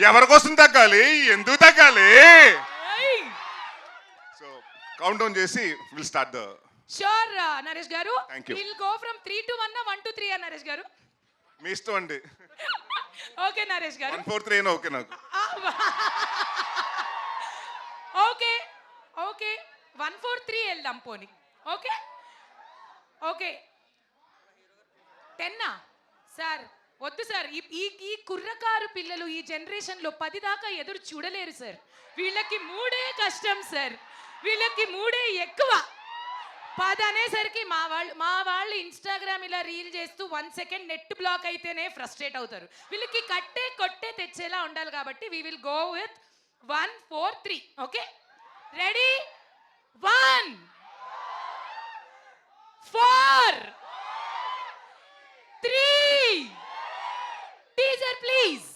ఎవరి కోసం తగ్గాలి, ఎందుకు తగ్గాలి? సో కౌంట్ డౌన్ చేసి will start the sure Naresh గారు. Thank you. Will go from 3 to 1 1 to 3 Naresh గారు. మీ ఇష్టం అండి. ఓకే నరేష్ గారు. 1 4 3 అయినా ఓకే నాకు. ఓకే ఓకే 1 4 3 వెళ్దాం పోనీ. ఓకే ఓకే 10 సార్ వద్దు సార్. ఈ కుర్రకారు పిల్లలు ఈ జనరేషన్లో 10 దాకా ఎదురు చూడలేరు సార్. వీళ్ళకి 3 కష్టం సార్. వీళ్ళకి 3 ఎక్కువ. 10 అనేసరికి మా వాళ్ళు ఇన్స్టాగ్రామ్ ఇలా రీల్ చేస్తూ 1 సెకండ్ నెట్ బ్లాక్ అయితేనే ఫ్రస్ట్రేట్ అవుతారు. వీళ్ళకి కట్టే కొట్టే తెచ్చేలా ఉండాలి కాబట్టి we will go with 1 4 3. Okay ready 1 4 3 teaser please.